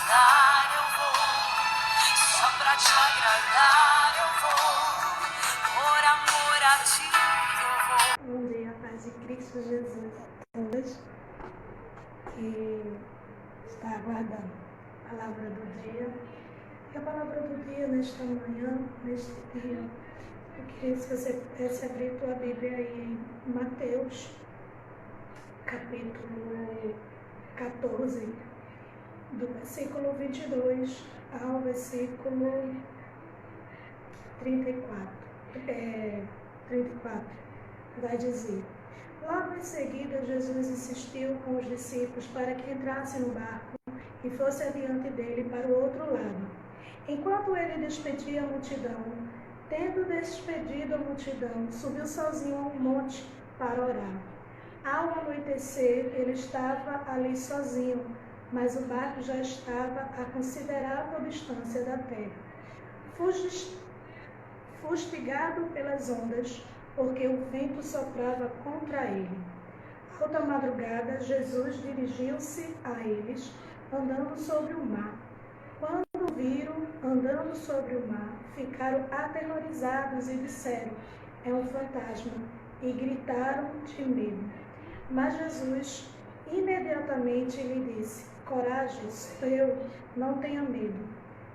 agradar eu vou, só pra te agradar eu vou, por amor a ti eu vou. Bom dia, a paz de Cristo Jesus a todos que está aguardando a palavra do dia. E a palavra do dia nesta manhã, neste dia, eu queria se você pudesse abrir tua Bíblia aí em Mateus, capítulo 14, do versículo 22 ao versículo 34. Vai dizer: logo em seguida, Jesus insistiu com os discípulos para que entrassem no barco e fosse adiante dele para o outro lado. Enquanto ele despedia a multidão, tendo despedido a multidão, subiu sozinho a um monte para orar. Ao anoitecer, ele estava ali sozinho, mas o barco já estava a considerável distância da terra, fustigado pelas ondas, porque o vento soprava contra ele. Alta madrugada, Jesus dirigiu-se a eles, andando sobre o mar. Quando viram andando sobre o mar, ficaram aterrorizados e disseram: é um fantasma, e gritaram de medo. Mas Jesus imediatamente lhe disse: coragem, sou eu, não tenha medo.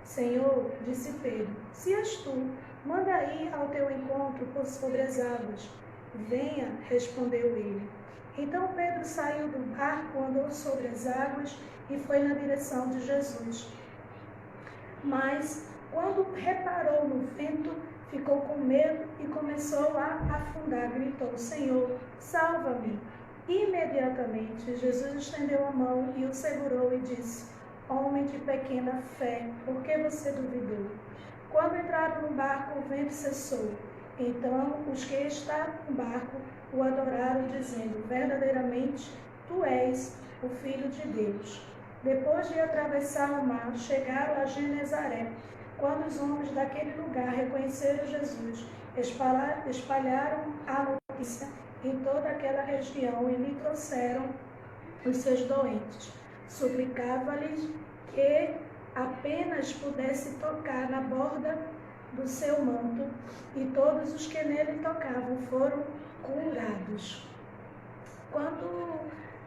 Senhor, disse Pedro, se és tu, manda ir ao teu encontro por sobre as águas. Venha, respondeu ele. Então Pedro saiu do barco, andou sobre as águas e foi na direção de Jesus. Mas, quando reparou no vento, ficou com medo e começou a afundar. Gritou: Senhor, salva-me! Imediatamente, Jesus estendeu a mão e o segurou e disse: homem de pequena fé, por que você duvidou? Quando entraram no barco, o vento cessou. Então, os que estavam no barco o adoraram, dizendo: verdadeiramente, tu és o Filho de Deus. Depois de atravessar o mar, chegaram a Genezaré. Quando os homens daquele lugar reconheceram Jesus, espalharam a notícia em toda aquela região e lhe trouxeram os seus doentes. Suplicava-lhes que apenas pudesse tocar na borda do seu manto, e todos os que nele tocavam foram curados. Quando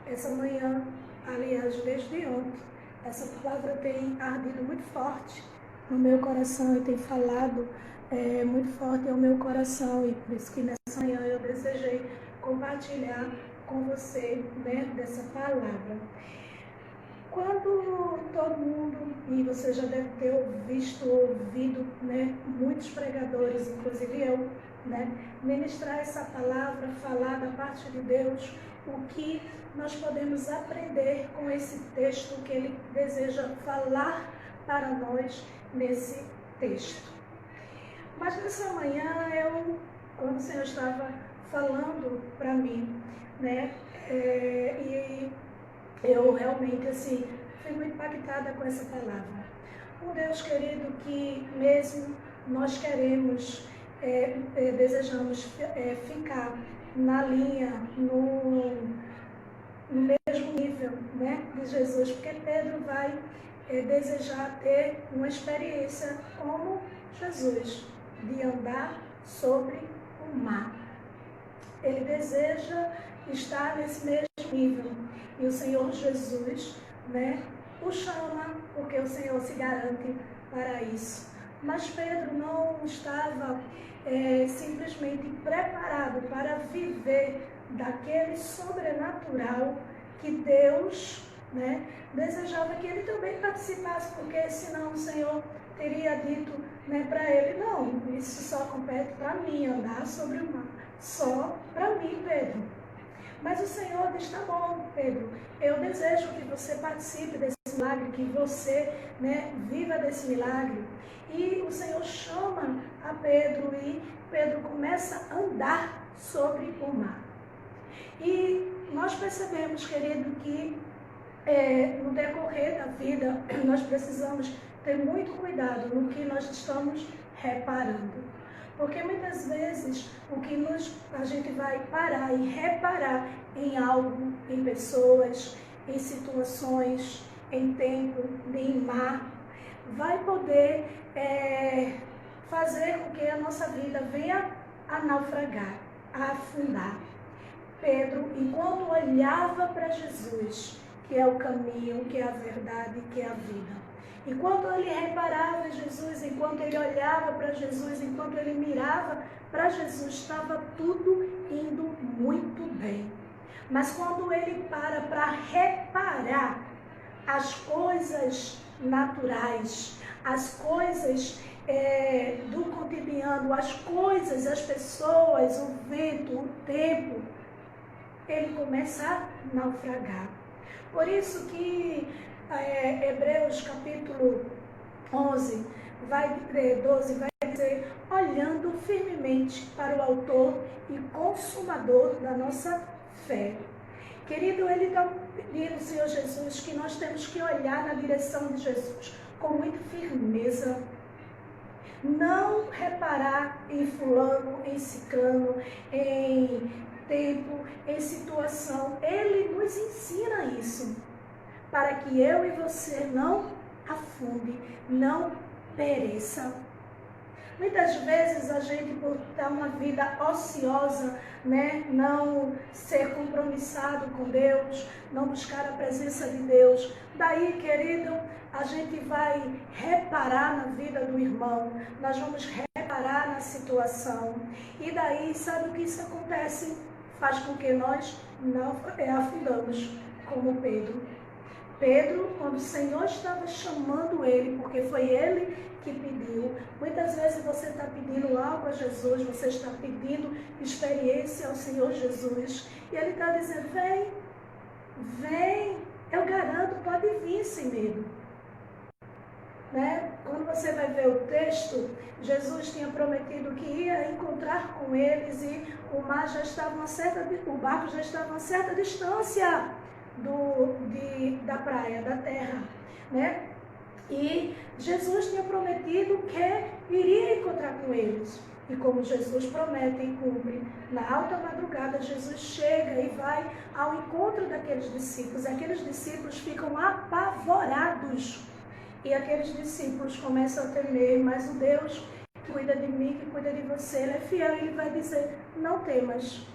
essa manhã, aliás, desde ontem, essa palavra tem ardido muito forte no meu coração e tem falado muito forte ao meu coração, e por isso que nessa manhã eu desejei compartilhar com você, né, dessa palavra. Quando todo mundo, e você já deve ter ouvido, né, muitos pregadores, inclusive eu, né, ministrar essa palavra, falar da parte de Deus, o que nós podemos aprender com esse texto que ele deseja falar para nós nesse texto. Mas nessa manhã, quando o Senhor estava falando para mim, né, e eu realmente, assim, fui muito impactada com essa palavra. Um Deus querido que mesmo nós queremos, desejamos ficar na linha, no mesmo nível, né, de Jesus, porque Pedro vai desejar ter uma experiência como Jesus, de andar sobre o mar. Ele deseja estar nesse mesmo nível. E o Senhor Jesus, né, o chama, porque o Senhor se garante para isso. Mas Pedro não estava simplesmente preparado para viver daquele sobrenatural que Deus, né, desejava que ele também participasse, porque senão o Senhor teria dito, né, para ele: não, isso só compete para mim, andar sobre o mar, só para mim, Pedro. Mas o Senhor diz: tá bom, Pedro, eu desejo que você participe desse milagre, que você, né, viva desse milagre. E o Senhor chama a Pedro e Pedro começa a andar sobre o mar. E nós percebemos, querido, que no decorrer da vida nós precisamos ter muito cuidado no que nós estamos reparando. Porque muitas vezes a gente vai parar e reparar em algo, em pessoas, em situações, em tempo, em mar, vai poder fazer com que a nossa vida venha a naufragar, a afundar. Pedro, enquanto olhava para Jesus, que é o caminho, que é a verdade, que é a vida, enquanto ele reparava em Jesus, enquanto ele olhava para Jesus, enquanto ele mirava para Jesus, estava tudo indo muito bem. Mas quando ele para reparar as coisas naturais, as coisas do cotidiano, as coisas, as pessoas, o vento, o tempo, ele começa a naufragar. Por isso que Hebreus capítulo 12 vai dizer, olhando firmemente para o autor e consumador da nossa fé. Querido, ele está pedindo, Senhor Jesus, que nós temos que olhar na direção de Jesus com muita firmeza. Não reparar em fulano, em ciclano, em tempo, em situação. Ele nos ensina isso, para que eu e você não afunde, não pereça. Muitas vezes a gente, por ter uma vida ociosa, né, não ser compromissado com Deus, não buscar a presença de Deus, daí, querido, a gente vai reparar na vida do irmão, nós vamos reparar na situação, e daí, sabe o que isso acontece? Faz com que nós não afundamos, como Pedro. Pedro, quando o Senhor estava chamando ele, porque foi ele que pediu. Muitas vezes você está pedindo algo a Jesus, você está pedindo experiência ao Senhor Jesus. E ele está dizendo, vem, eu garanto, pode vir sem medo. Né? Quando você vai ver o texto, Jesus tinha prometido que ia encontrar com eles e o barco já estava a uma certa distância da praia, da terra, né? E Jesus tinha prometido que iria encontrar com eles. E como Jesus promete e cumpre, na alta madrugada Jesus chega e vai ao encontro daqueles discípulos. Aqueles discípulos ficam apavorados. E aqueles discípulos começam a temer, mas o Deus que cuida de mim, que cuida de você, Ele é fiel, Ele vai dizer, não temas.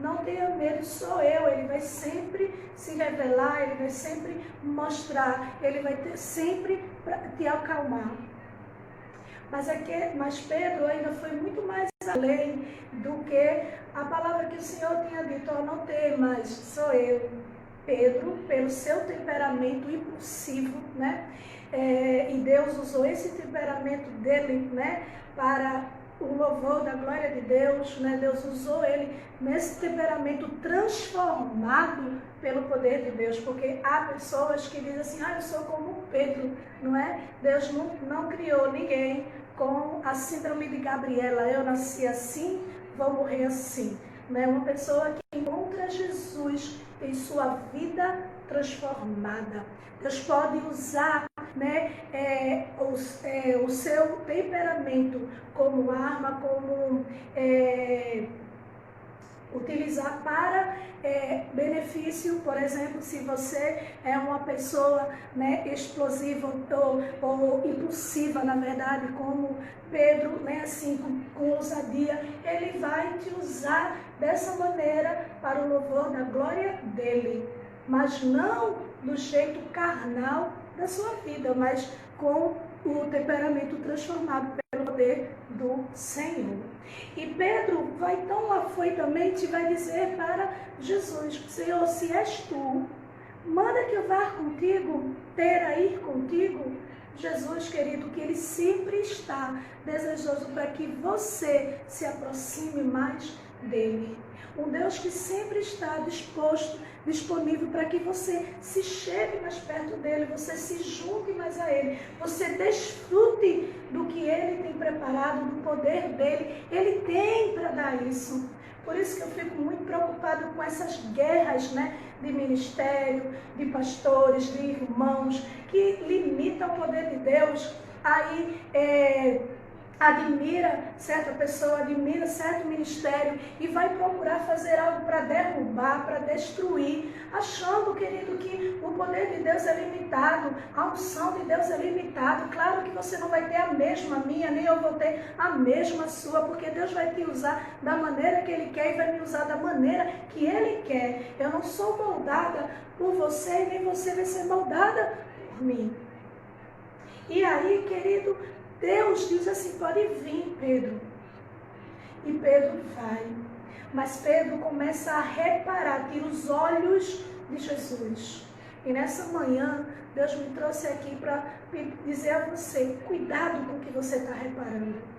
Não tenha medo, sou eu. Ele vai sempre se revelar, ele vai sempre mostrar, ele vai sempre te acalmar. Mas Pedro ainda foi muito mais além do que a palavra que o Senhor tinha dito, não temas, sou eu. Pedro, pelo seu temperamento impulsivo, né? E Deus usou esse temperamento dele, né, para o louvor da glória de Deus, né? Deus usou ele nesse temperamento transformado pelo poder de Deus, porque há pessoas que dizem assim, eu sou como Pedro, não é? Deus não criou ninguém com a síndrome de Gabriela, eu nasci assim, vou morrer assim, né? Uma pessoa que encontra Jesus em sua vida transformada. Deus pode usar, né, o seu temperamento como arma, como utilizar para benefício. Por exemplo, se você é uma pessoa, né, explosiva ou impulsiva, na verdade, como Pedro, né, assim, com ousadia, ele vai te usar dessa maneira para o louvor da glória dele, mas não do jeito carnal da sua vida, mas com o temperamento transformado pelo poder do Senhor. E Pedro vai tão afoitamente, vai dizer para Jesus, Senhor, se és tu, manda que eu vá contigo, ter a ir contigo. Jesus, querido, que ele sempre está desejoso para que você se aproxime mais dele. Um Deus que sempre está disponível para que você se chegue mais perto dele, você se junte mais a ele, você desfrute do que ele tem preparado, do poder dele. Ele tem para dar isso. Por isso que eu fico muito preocupado com essas guerras, né, de ministério, de pastores, de irmãos, que limitam o poder de Deus. Aí admira certa pessoa, admira certo ministério e vai procurar fazer algo para derrubar, para destruir, achando, querido, que o poder de Deus é limitado, a unção de Deus é limitada. Claro que você não vai ter a mesma minha, nem eu vou ter a mesma sua, porque Deus vai te usar da maneira que Ele quer e vai me usar da maneira que Ele quer. Eu não sou moldada por você, nem você vai ser moldada por mim. E aí, querido, Deus diz assim, pode vir, Pedro. E Pedro vai. Mas Pedro começa a reparar, tira os olhos de Jesus. E nessa manhã, Deus me trouxe aqui para dizer a você, cuidado com o que você está reparando.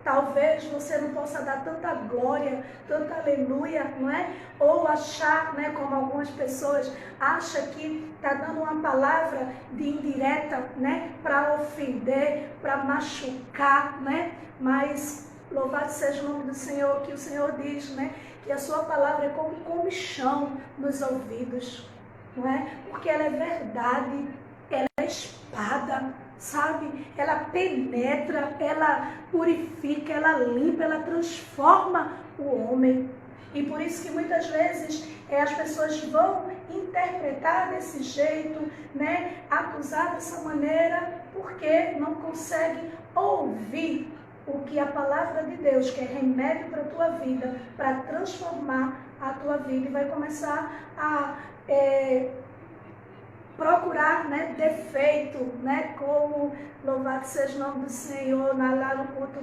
Talvez você não possa dar tanta glória, tanta aleluia, não é? Ou achar, né, como algumas pessoas acham que está dando uma palavra de indireta, né, para ofender, para machucar, né? Mas louvado seja o nome do Senhor, que o Senhor diz, né, que a sua palavra é como comichão nos ouvidos, não é? Porque ela é verdade, ela é espada, sabe? Ela penetra, ela purifica, ela limpa, ela transforma o homem. E por isso que muitas vezes as pessoas vão interpretar desse jeito, né? Acusar dessa maneira, porque não conseguem ouvir o que a palavra de Deus, que é remédio para a tua vida, para transformar a tua vida, e vai começar a procurar, né, defeito, né, como louvado seja o nome do Senhor, lá no culto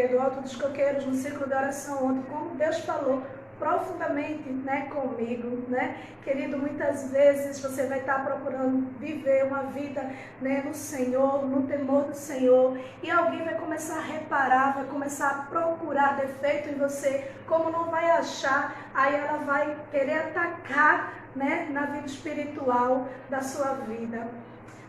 do Alto dos Coqueiros, no círculo de oração ontem, como Deus falou profundamente, né, comigo, né, querido, muitas vezes você vai estar procurando viver uma vida, né, no Senhor, no temor do Senhor, e alguém vai começar a reparar, vai começar a procurar defeito em você, como não vai achar, aí ela vai querer atacar, né, na vida espiritual da sua vida.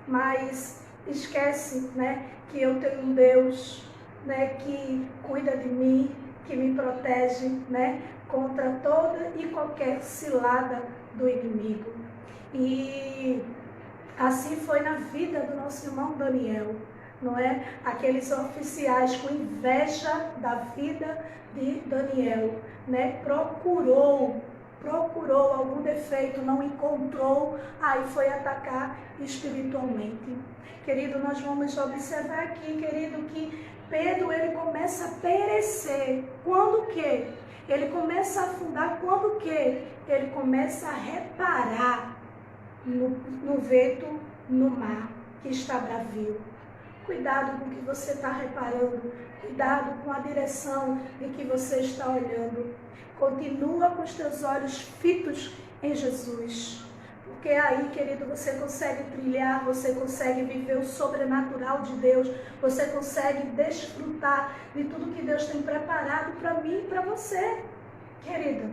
Mas esquece, né, que eu tenho um Deus, né, que cuida de mim, que me protege, né, contra toda e qualquer cilada do inimigo. E assim foi na vida do nosso irmão Daniel, não é? Aqueles oficiais com inveja da vida de Daniel, né, procurou algum defeito, não encontrou, aí foi atacar espiritualmente. Querido, nós vamos observar aqui, querido, que Pedro, ele começa a perecer. Quando que? Ele começa a afundar. Quando que? Ele começa a reparar no vento, no mar, que está bravio. Cuidado com o que você está reparando. Cuidado com a direção em que você está olhando. Continua com os teus olhos fitos em Jesus. Porque aí, querido, você consegue trilhar, você consegue viver o sobrenatural de Deus, você consegue desfrutar de tudo que Deus tem preparado para mim e para você, querido.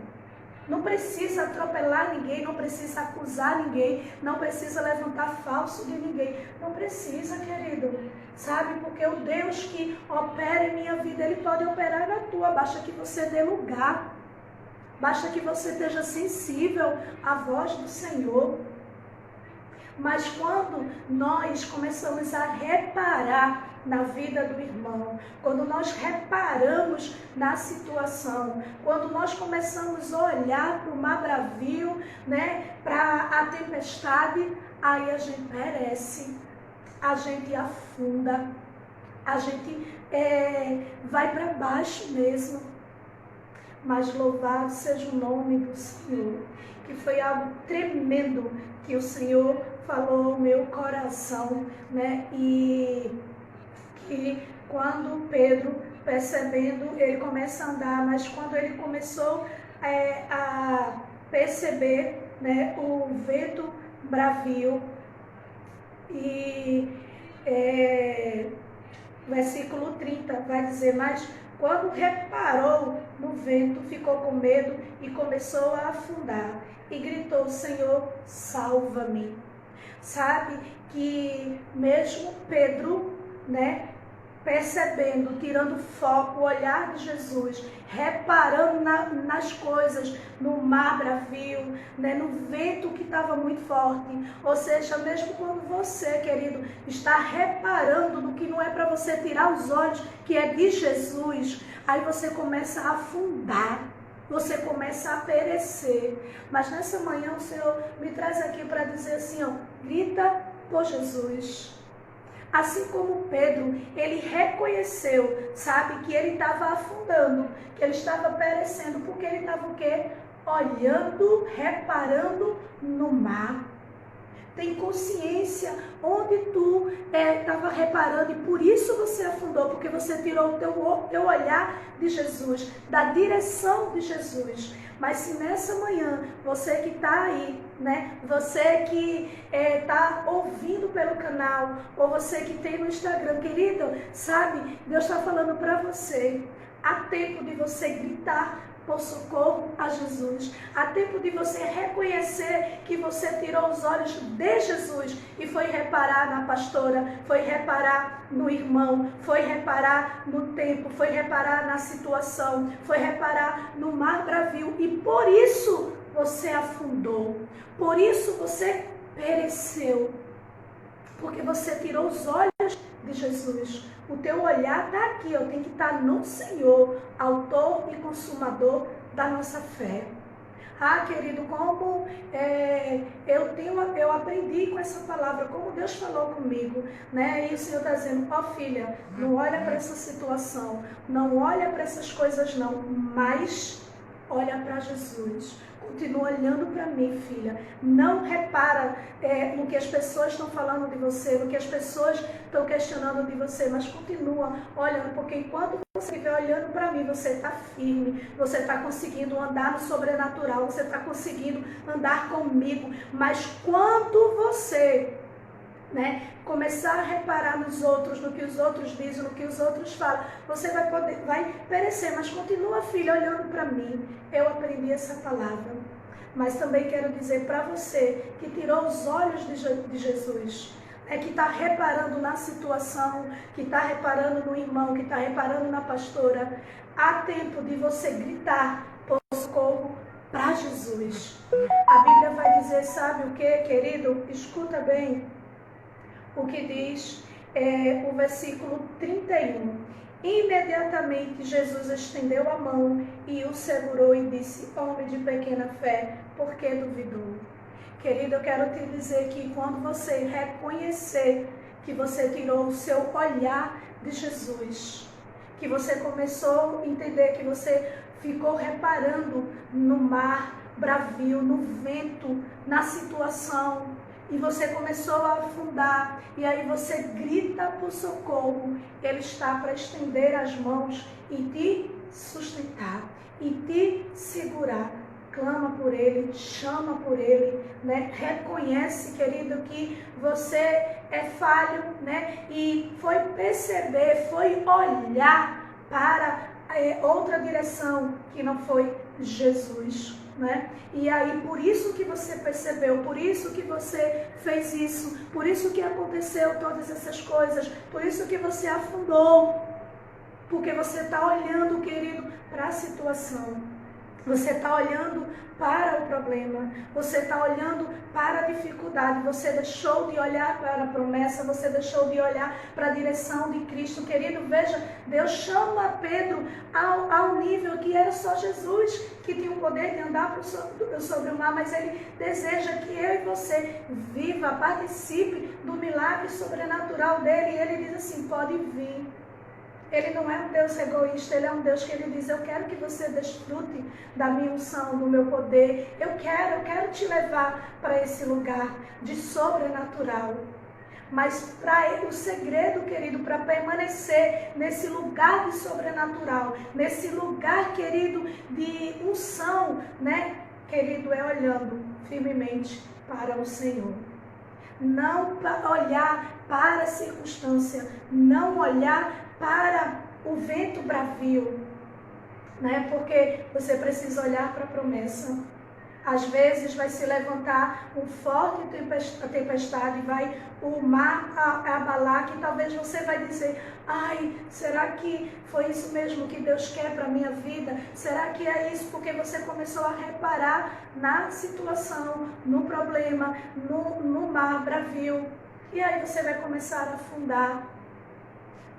Não precisa atropelar ninguém, não precisa acusar ninguém, não precisa levantar falso de ninguém. Não precisa, querido, sabe? Porque o Deus que opera em minha vida, Ele pode operar na tua, basta que você dê lugar. Basta que você esteja sensível à voz do Senhor. Mas quando nós começamos a reparar na vida do irmão, quando nós reparamos na situação, quando nós começamos a olhar para o mar bravio, né, para a tempestade, aí a gente perece, a gente afunda, a gente vai para baixo mesmo. Mas louvado seja o nome do Senhor, que foi algo tremendo que o Senhor falou ao meu coração, né? E que quando Pedro, percebendo, ele começa a andar, mas quando ele começou a perceber, né, o vento bravio, e versículo 30 vai dizer, mas quando reparou no vento, ficou com medo e começou a afundar. E gritou, Senhor, salva-me. Sabe que mesmo Pedro, né, percebendo, tirando foco, o olhar de Jesus, reparando nas coisas, no mar bravio, né, no vento que estava muito forte. Ou seja, mesmo quando você, querido, está reparando no que não é para você tirar os olhos, que é de Jesus, aí você começa a afundar, você começa a perecer. Mas nessa manhã o Senhor me traz aqui para dizer assim, ó, grita por Jesus. Assim como Pedro, ele reconheceu, sabe, que ele estava afundando, que ele estava perecendo, porque ele estava o quê? Olhando, reparando no mar. Tem consciência onde tu estava reparando e por isso você afundou, porque você tirou o teu olhar de Jesus, da direção de Jesus. Mas se nessa manhã, você que está aí, né, você que está ouvindo pelo canal, ou você que tem no Instagram, querido, sabe, Deus está falando para você, há tempo de você gritar por socorro a Jesus. Há tempo de você reconhecer que você tirou os olhos de Jesus e foi reparar na pastora, foi reparar no irmão, foi reparar no tempo, foi reparar na situação, foi reparar no mar bravio e por isso você afundou, por isso você pereceu, porque você tirou os olhos de Jesus. O teu olhar está aqui, ó, tem que estar no Senhor, autor e consumador da nossa fé. Ah, querido, como eu aprendi com essa palavra, como Deus falou comigo, né? E o Senhor está dizendo, ó filha, não olha para essa situação, não olha para essas coisas não, mas olha para Jesus. Continua olhando para mim, filha. Não repara no que as pessoas estão falando de você, no que as pessoas estão questionando de você, mas continua olhando, porque enquanto você estiver olhando para mim, você está firme, você está conseguindo andar no sobrenatural, você está conseguindo andar comigo. Mas quando você, né, começar a reparar nos outros, no que os outros dizem, no que os outros falam, você vai perecer, mas continua, filha, olhando para mim. Eu aprendi essa palavra, mas também quero dizer para você que tirou os olhos de Jesus, que está reparando na situação, que está reparando no irmão, que está reparando na pastora, há tempo de você gritar por socorro para Jesus. A Bíblia vai dizer, sabe o que, querido? Escuta bem o que diz o versículo 31. Imediatamente Jesus estendeu a mão e o segurou e disse, homem de pequena fé, por que duvidou? Querido, eu quero te dizer que quando você reconhecer que você tirou o seu olhar de Jesus, que você começou a entender que você ficou reparando no mar bravio, no vento, na situação, e você começou a afundar, e aí você grita por socorro, Ele está para estender as mãos e te sustentar, e te segurar. Clama por Ele, chama por Ele, né? Reconhece, querido, que você é falho, né? E foi perceber, foi olhar para outra direção que não foi Jesus, né? E aí, por isso que você percebeu, por isso que você fez isso, por isso que aconteceu todas essas coisas, por isso que você afundou, porque você está olhando, querido, para a situação. Você está olhando para o problema, você está olhando para a dificuldade, você deixou de olhar para a promessa, você deixou de olhar para a direção de Cristo. Querido, veja, Deus chama Pedro ao nível que era só Jesus, que tinha o poder de andar sobre o mar, mas Ele deseja que eu e você viva, participe do milagre sobrenatural dEle, e Ele diz assim, pode vir. Ele não é um Deus egoísta, Ele é um Deus que Ele diz, eu quero que você desfrute da minha unção, do meu poder, eu quero te levar para esse lugar de sobrenatural. Mas para o segredo, querido, para permanecer nesse lugar de sobrenatural, nesse lugar, querido, de unção, né, querido, é olhando firmemente para o Senhor. Não olhar para a circunstância, não olhar para o vento bravio, né? Porque você precisa olhar para a promessa. Às vezes vai se levantar um forte tempestade, vai o mar abalar, que talvez você vai dizer, ai, será que foi isso mesmo que Deus quer para a minha vida? Será que é isso? Porque você começou a reparar na situação, no problema, no mar bravio. E aí você vai começar a afundar.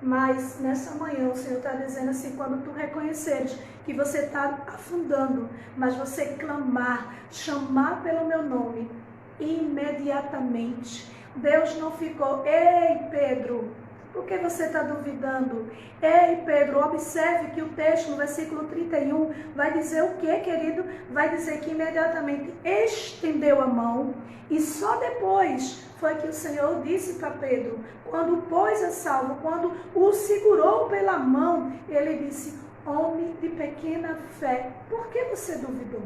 Mas nessa manhã o Senhor está dizendo assim, quando tu reconheceres que você está afundando, mas você clamar, chamar pelo meu nome, imediatamente, Deus não ficou, ei Pedro, por que você está duvidando? Ei Pedro, observe que o texto no versículo 31 vai dizer o que, querido? Vai dizer que imediatamente estendeu a mão e só depois foi que o Senhor disse para Pedro, quando o pôs a salvo, quando o segurou pela mão, ele disse, homem de pequena fé, por que você duvidou?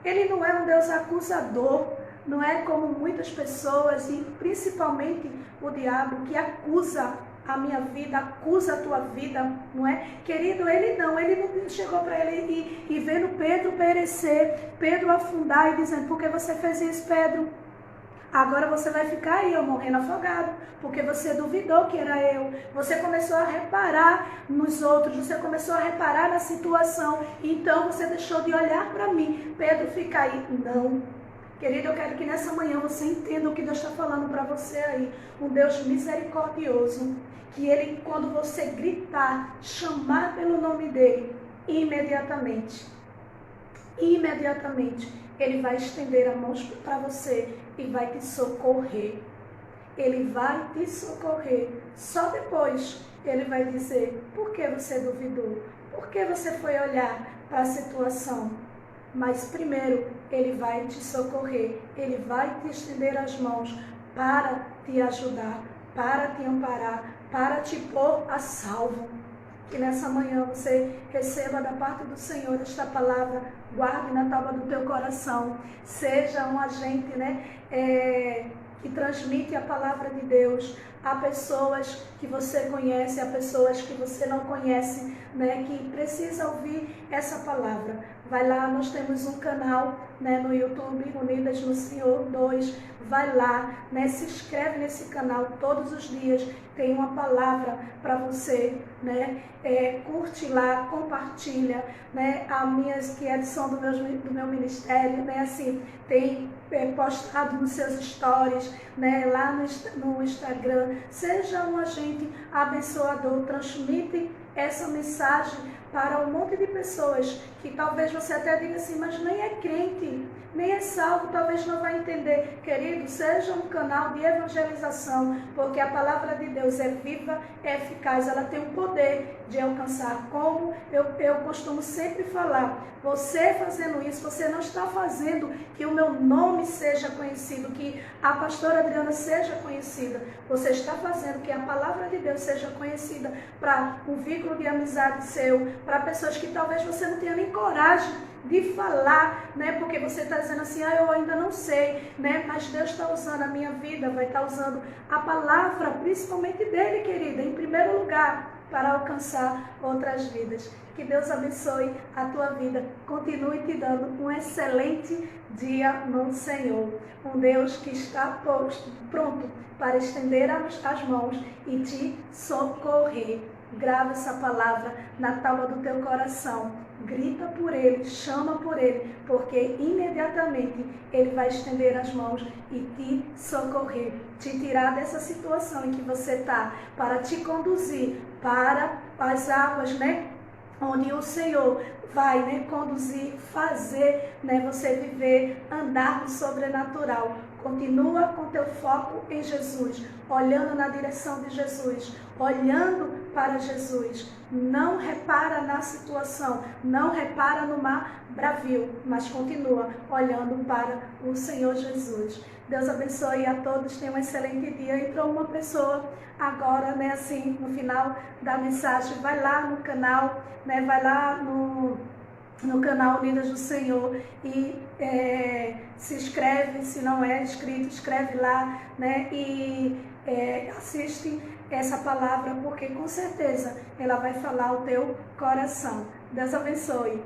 Ele não é um Deus acusador, não é como muitas pessoas, e principalmente o diabo, que acusa a minha vida, acusa a tua vida, não é? Querido, ele não chegou para ele e vendo Pedro perecer, Pedro afundar e dizendo, por que você fez isso, Pedro? Agora você vai ficar aí, eu morrendo afogado, porque você duvidou que era eu. Você começou a reparar nos outros, você começou a reparar na situação, então você deixou de olhar para mim. Pedro, fica aí. Não. Querido, eu quero que nessa manhã você entenda o que Deus está falando para você aí. Um Deus misericordioso, que Ele, quando você gritar, chamar pelo nome dEle, imediatamente, Ele vai estender a mão para você e vai te socorrer. Ele vai te socorrer. Só depois Ele vai dizer, por que você duvidou? Por que você foi olhar para a situação? Mas primeiro Ele vai te socorrer. Ele vai te estender as mãos para te ajudar, para te amparar, para te pôr a salvo. Que nessa manhã você receba da parte do Senhor esta palavra, guarde na tábua do teu coração, seja um agente, que transmite a palavra de Deus a pessoas que você conhece, a pessoas que você não conhece, que precisa ouvir essa palavra. Vai lá, nós temos um canal no YouTube, Unidas no Senhor 2, vai lá, se inscreve nesse canal todos os dias, tem uma palavra para você, curte lá, compartilha, que é a edição do meu ministério, assim, tem postado nos seus stories, lá no Instagram. Seja um agente abençoador, transmite essa mensagem para um monte de pessoas que talvez você até diga assim, mas nem é crente, nem é salvo, talvez não vai entender. Querido, seja um canal de evangelização, porque a palavra de Deus é viva, é eficaz, ela tem o poder de alcançar. Como eu costumo sempre falar, você fazendo isso, você não está fazendo que o meu nome seja conhecido, que a pastora Adriana seja conhecida, você está fazendo que a palavra de Deus seja conhecida para um vínculo de amizade seu, para pessoas que talvez você não tenha nem coragem de falar, porque você está dizendo assim, eu ainda não sei, mas Deus está usando a minha vida, vai estar usando a palavra, principalmente dele, querida, em primeiro lugar, para alcançar outras vidas. Que Deus abençoe a tua vida, continue te dando um excelente dia no Senhor, um Deus que está pronto para estender as mãos e te socorrer. Grava essa palavra na tábua do teu coração, grita por Ele, chama por Ele, porque imediatamente Ele vai estender as mãos e te socorrer, te tirar dessa situação em que você está, para te conduzir para as águas, onde o Senhor vai conduzir, fazer você viver, andar no sobrenatural. Continua com teu foco em Jesus, olhando na direção de Jesus, olhando para Jesus. Não repara na situação, não repara no mar bravio, mas continua olhando para o Senhor Jesus. Deus abençoe a todos, tenha um excelente dia. Entrou uma pessoa agora, assim, no final da mensagem, vai lá no canal, vai lá no canal Unidas do Senhor e se inscreve, se não é inscrito, escreve lá, e assiste essa palavra, porque com certeza ela vai falar ao teu coração. Deus abençoe.